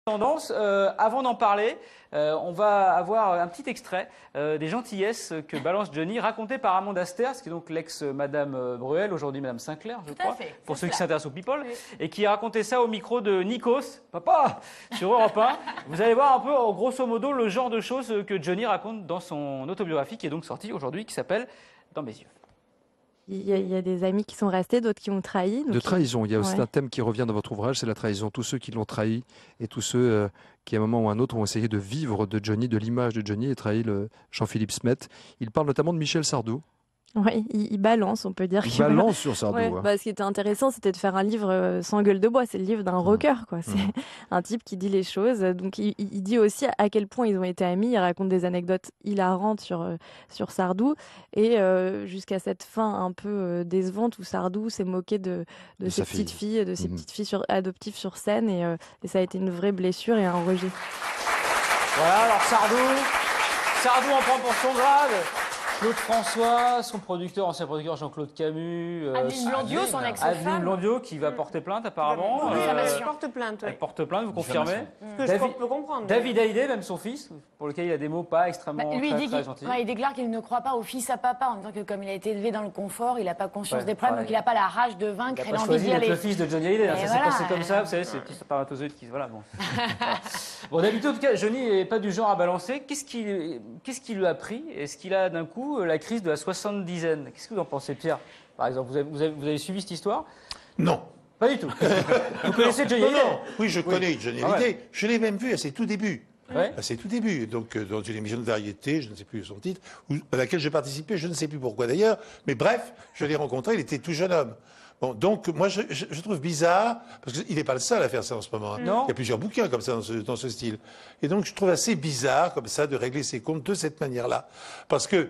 Tendance, avant d'en parler, on va avoir un petit extrait des gentillesses que balance Johnny, raconté par Amanda Ster, qui est donc l'ex-Madame Bruel, aujourd'hui Madame Sinclair, je crois, pour ceux qui s'intéressent aux people, et qui a raconté ça au micro de Nikos, papa, sur Europe 1. Vous allez voir un peu, grosso modo, le genre de choses que Johnny raconte dans son autobiographie, qui est donc sortie aujourd'hui, qui s'appelle Dans mes yeux. Il y a des amis qui sont restés, d'autres qui ont trahi. De trahison, il y a aussi un thème qui revient dans votre ouvrage, c'est la trahison. Tous ceux qui l'ont trahi et tous ceux qui, à un moment ou à un autre, ont essayé de vivre de Johnny, de l'image de Johnny, et trahi Jean-Philippe Smet. Il parle notamment de Michel Sardou. Oui, il balance, on peut dire. Il balance sur Sardou. Ouais, hein. Ce qui était intéressant, c'était de faire un livre sans gueule de bois. C'est le livre d'un rocker, quoi. C'est un type qui dit les choses. Donc, il dit aussi à quel point ils ont été amis. Il raconte des anecdotes hilarantes sur Sardou. Et jusqu'à cette fin un peu décevante où Sardou s'est moqué de ses petites filles, de ses petites filles adoptives sur scène. Et ça a été une vraie blessure et un rejet. Voilà, alors Sardou en prend pour son grade. Claude François, son producteur, ancien producteur Jean-Claude Camus. Adeline Blondiot, son ex-femme. Adeline Blondiot qui va porter plainte apparemment. Oui, elle porte plainte. Elle porte plainte, vous confirmez? Ce que je peux comprendre. David Hallyday, même son fils, pour lequel il a des mots pas extrêmement très gentils. Il déclare qu'il ne croit pas au fils à papa, en disant que comme il a été élevé dans le confort, il n'a pas conscience des problèmes, donc il n'a pas la rage de vaincre et l'envie d'y aller. Le fils de Johnny Hallyday, c'est comme ça, vous savez, c'est petit spermatozoïde qui... Voilà, bon. Bon, d'habitude, en tout cas, Johnny n'est pas du genre à balancer. Qu'est-ce qui lui a pris? Est-ce qu'il a d'un coup la crise de la 70aine? Qu'est-ce que vous en pensez, Pierre? Par exemple, vous avez suivi cette histoire? Non. Pas du tout. Vous connaissez Johnny Hallyday? Oui, je connais Johnny Hallyday. Ouais. Je l'ai même vu à ses tout débuts. Ouais. À ses tout débuts. Donc, dans une émission de variété, je ne sais plus son titre, à laquelle j'ai participé, je ne sais plus pourquoi d'ailleurs. Mais bref, je l'ai rencontré, il était tout jeune homme. Bon, donc, moi, je trouve bizarre, parce qu'il n'est pas le seul à faire ça en ce moment. Non. Il y a plusieurs bouquins comme ça dans ce style. Et donc, je trouve assez bizarre, comme ça, de régler ses comptes de cette manière-là. Parce que,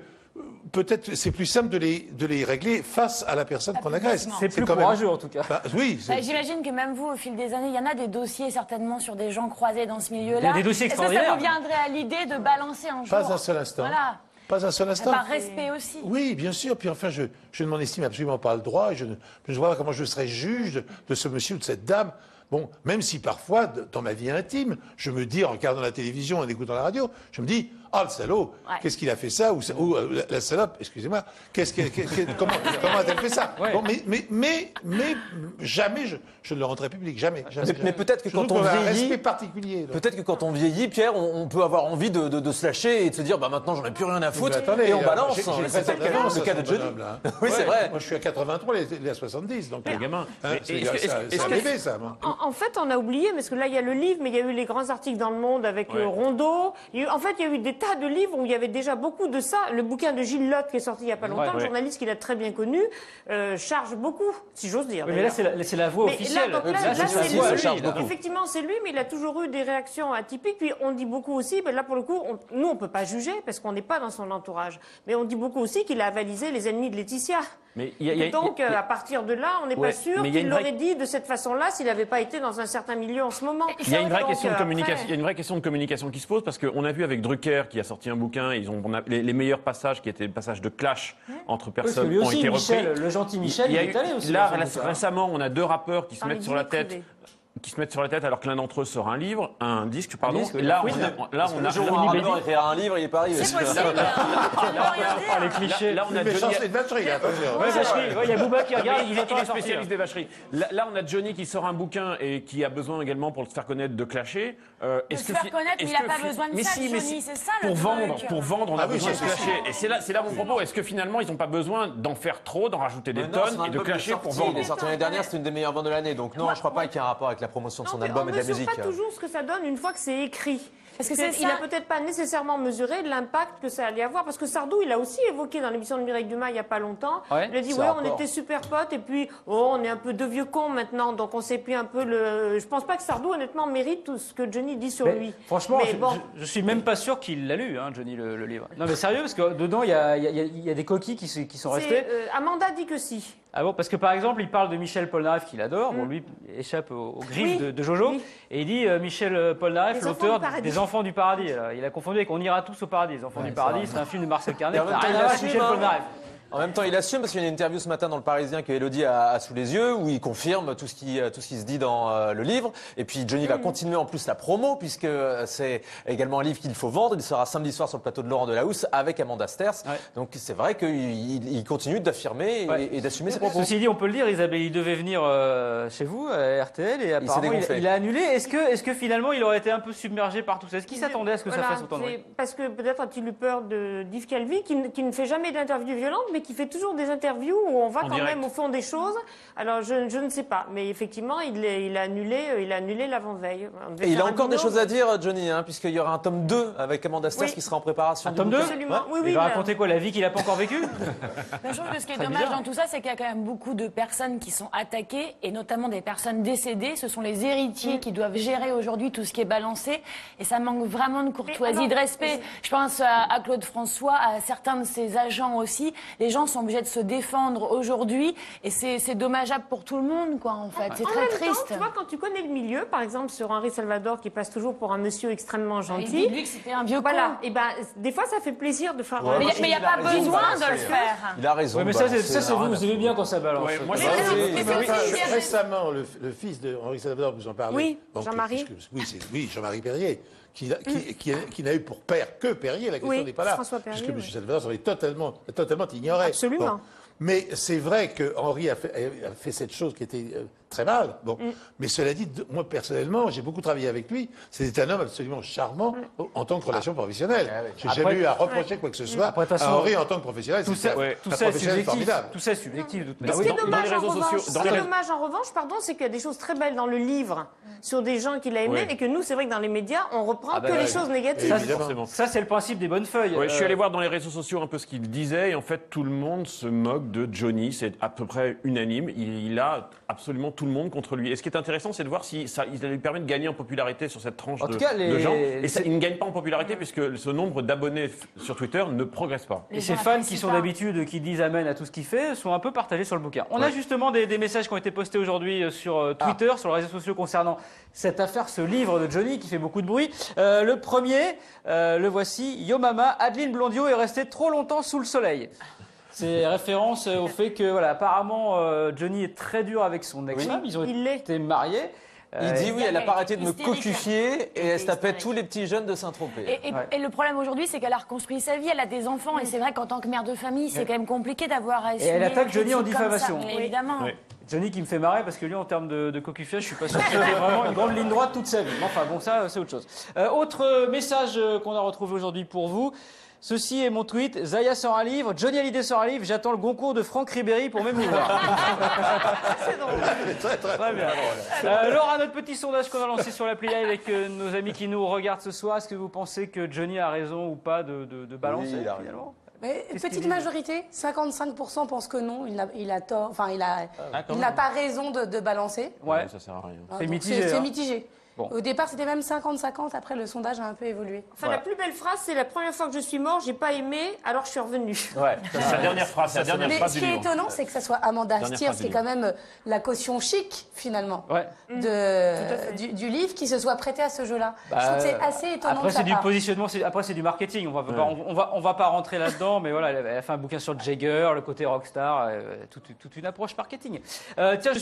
peut-être c'est plus simple de les régler face à la personne qu'on agresse. C'est plus courageux en tout cas. Oui. J'imagine que même vous, au fil des années, il y en a des dossiers certainement sur des gens croisés dans ce milieu-là. Il y a des dossiers extraordinaires. Est-ce que ça vous viendrait à l'idée de balancer un jour? Pas un seul instant. Voilà. Pas un seul instant. Par respect aussi. Oui, bien sûr. Puis enfin, je ne m'en estime absolument pas le droit. Et je ne vois pas comment je serais juge de ce monsieur ou de cette dame. Bon, même si parfois, dans ma vie intime, je me dis, en regardant la télévision, en écoutant la radio, je me dis, ah, le salaud, qu'est-ce qu'il a fait ça? Ou la salope, excusez-moi, comment a-t-elle fait ça? Ouais. Bon, mais jamais je ne le rendrai public, jamais. Mais peut-être que quand on vieillit, un respect particulier. peut-être que quand on vieillit, Pierre, on peut avoir envie de se lâcher et de se dire, bah maintenant j'en ai plus rien à foutre, attendez, et on balance. C'est le cas de Johnny. Oui, c'est vrai. Moi, je suis à 83, il est à 70, donc. Le gamin. C'est un bébé, ça. En fait, on a oublié, parce que là, il y a le livre, mais il y a eu les grands articles dans Le Monde avec Rondeau. En fait, il y a eu des tas de livres où il y avait déjà beaucoup de ça. Le bouquin de Gilles Lotte, qui est sorti il n'y a pas longtemps, le journaliste qu'il a très bien connu, charge beaucoup, si j'ose dire. Oui, mais là, c'est la voix officielle. Là, c'est lui. beaucoup. Effectivement, c'est lui, mais il a toujours eu des réactions atypiques. Puis on dit beaucoup aussi, là, pour le coup, nous, on ne peut pas juger, parce qu'on n'est pas dans son entourage. Mais on dit beaucoup aussi qu'il a avalisé les ennemis de Laetitia. Donc, à partir de là, on n'est pas sûr qu'il l'aurait dit de cette façon-là s'il n'avait pas été dans un certain milieu en ce moment. Il y a une vraie question de communication. Il y a une vraie question de communication qui se pose parce qu'on a vu avec Drucker qui a sorti un bouquin. On a les meilleurs passages qui étaient des passages de clash entre personnes lui ont aussi, été repris. Le gentil Michel, il est allé aussi. Là, récemment, on a deux rappeurs qui se mettent sur la tête. Alors que l'un d'entre eux sort un livre, un disque, pardon. Là, on a un rappeur écrire un livre, il est pas arrivé. C'est possible. les clichés. Là, on a Johnny. Il y a Bouba qui regarde, il est spécialiste des vacheries. Là, on a Johnny qui sort un bouquin et qui a besoin également pour se faire connaître de clasher. Se faire connaître, mais il n'a pas besoin de ça, Johnny, c'est ça le truc. Pour vendre, on a besoin de se clasher. Et c'est là mon propos. Est-ce que finalement, ils n'ont pas besoin d'en faire trop, d'en rajouter des tonnes et de clasher pour vendre? Il est sorti l'année dernière, c'était une des meilleures ventes de l'année. Donc non, je crois pas qu'il y ait un rapport avec la promotion de son album et de la musique. On ne mesure pas toujours ce que ça donne une fois que c'est écrit. Parce que il n'a peut-être pas nécessairement mesuré l'impact que ça allait avoir. Parce que Sardou, il a aussi évoqué dans l'émission de Mireille Dumas il n'y a pas longtemps. Il a dit, on était super potes et puis, on est un peu deux vieux cons maintenant. Donc on sait plus un peu Je pense pas que Sardou, honnêtement, mérite tout ce que Johnny dit sur lui. Franchement, je suis même pas sûr qu'il l'a lu, Johnny, le livre. Non mais sérieux, parce que dedans, il y a des coquilles qui sont restées. Amanda dit que si. Ah bon, parce que par exemple, il parle de Michel Polnareff qu'il adore. Bon, lui échappe aux griffes de Jojo. Et il dit Michel Polnareff, l'auteur des Enfants du Paradis. Il a confondu avec On ira tous au paradis. Les Enfants du Paradis, c'est un film de Marcel Carnet. Michel Polnareff. En même temps, il assume parce qu'il y a une interview ce matin dans Le Parisien que Élodie a sous les yeux où il confirme tout ce qui se dit dans le livre. Et puis Johnny va continuer en plus la promo puisque c'est également un livre qu'il faut vendre. Il sera samedi soir sur le plateau de Laurent Delahousse avec Amanda Sters. Ouais. Donc c'est vrai qu'il continue d'affirmer et d'assumer ses propos. Ceci dit, on peut le dire, Isabelle, il devait venir chez vous, à RTL, et apparemment il a annulé. Est-ce que finalement il aurait été un peu submergé par tout ça? Est-ce qu'il s'attendait à ce que ça fasse autant de bruit? Parce que peut-être a-t-il eu peur d'Yves Calvi, qui ne fait jamais d'interviews violentes, mais qui fait toujours des interviews où on va quand même au fond des choses. Alors je ne sais pas, mais effectivement il a annulé l'avant-veille. Et il a encore des choses à dire, Johnny, puisqu'il y aura un tome 2 avec Amanda Sters qui sera en préparation. Un tome 2? Absolument. Oui, il va raconter quoi, la vie qu'il n'a pas encore vécue? Je trouve que ce qui est dommage dans tout ça, c'est qu'il y a quand même beaucoup de personnes qui sont attaquées, et notamment des personnes décédées. Ce sont les héritiers qui doivent gérer aujourd'hui tout ce qui est balancé, et ça manque vraiment de courtoisie, de respect. Je pense à Claude François, à certains de ses agents aussi. Les gens sont obligés de se défendre aujourd'hui, et c'est dommageable pour tout le monde, quoi, en fait. C'est très triste. Tu vois, quand tu connais le milieu, par exemple sur Henri Salvador, qui passe toujours pour un monsieur extrêmement gentil. Lui que c'était un vieux con. Voilà. Et ben, des fois, ça fait plaisir de faire. Mais il n'y a pas besoin de le faire. Il a raison. Ouais, mais ça, c'est vous aimez bien quand ça balance. Ouais, moi, récemment, le fils de Henri Salvador, vous en parlez. Oui, Jean-Marie. Oui, Jean-Marie Perrier, qui n'a eu pour père que Perrier. La question n'est pas là. François Perrier, puisque M. Salvador s'en est totalement ignoré. Absolument. Bon. Mais c'est vrai que Henri a fait cette chose qui était très mal. Bon. Mais cela dit, moi personnellement, j'ai beaucoup travaillé avec lui. C'était un homme absolument charmant en tant que relation professionnelle. J'ai jamais eu à reprocher quoi que ce soit à Henri en tant que professionnel. Tout ça est subjectif. Tout ça est subjectif. Ce qui est dommage en revanche, c'est qu'il y a des choses très belles dans le livre sur des gens qu'il a aimés et que nous, c'est vrai que dans les médias, on reprend que les choses négatives. Ça, c'est le principe des bonnes feuilles. Je suis allé voir dans les réseaux sociaux un peu ce qu'il disait, et en fait, tout le monde se moque de Johnny. C'est à peu près unanime. Il a absolument tout le monde contre lui. Et ce qui est intéressant, c'est de voir si ça lui permet de gagner en popularité sur cette tranche de gens. Et ça, il ne gagne pas en popularité puisque ce nombre d'abonnés sur Twitter ne progresse pas. Et ces fans qui sont d'habitude, qui disent amen à tout ce qu'il fait, sont un peu partagés sur le bouquin. On a justement des messages qui ont été postés aujourd'hui sur Twitter, sur les réseaux sociaux concernant cette affaire, ce livre de Johnny qui fait beaucoup de bruit. Le premier, le voici. Yo mama, Adeline Blondiot est restée trop longtemps sous le soleil. C'est référence au fait que, voilà, apparemment, Johnny est très dur avec son ex-femme. Ils ont été mariés. Il dit oui, elle n'a pas arrêté de me cocufier et elle se tapait tous les petits jeunes de Saint-Tropez. Et le problème aujourd'hui, c'est qu'elle a reconstruit sa vie, elle a des enfants, et c'est vrai qu'en tant que mère de famille, c'est quand même compliqué d'avoir à Et elle attaque Johnny en diffamation. Évidemment. Johnny qui me fait marrer parce que lui, en termes de cocufiage, je suis pas sûr que c'était vraiment une grande ligne droite toute sa vie. Enfin bon, ça, c'est autre chose. Autre message qu'on a retrouvé aujourd'hui pour vous. Ceci est mon tweet. Zaya sort un livre, Johnny Hallyday sort un livre, j'attends le concours de Franck Ribéry pour m'émouvoir. C'est drôle. Très bien. Laura, notre petit sondage qu'on a lancé sur l'appli Live avec nos amis qui nous regardent ce soir, est-ce que vous pensez que Johnny a raison ou pas de balancer finalement? Mais petite majorité, 55% pensent que non, il a tort, enfin il n'a pas raison de balancer. Ouais, ça sert à rien. C'est mitigé. C'est mitigé. Bon. Au départ, c'était même 50-50. Après, le sondage a un peu évolué. Enfin, la plus belle phrase, c'est la première fois que je suis mort, j'ai pas aimé, alors je suis revenu. Ouais, c'est la dernière phrase. Mais ce qui est étonnant, c'est que ça soit Amanda Sters, qui est quand même la caution chic, finalement, du livre, qui se soit prêté à ce jeu-là. Je trouve que c'est assez étonnant. Après, c'est du positionnement, après, c'est du marketing. On va pas rentrer là-dedans, mais voilà, elle a fait un bouquin sur Jagger, le côté rockstar, toute une approche marketing. Tiens,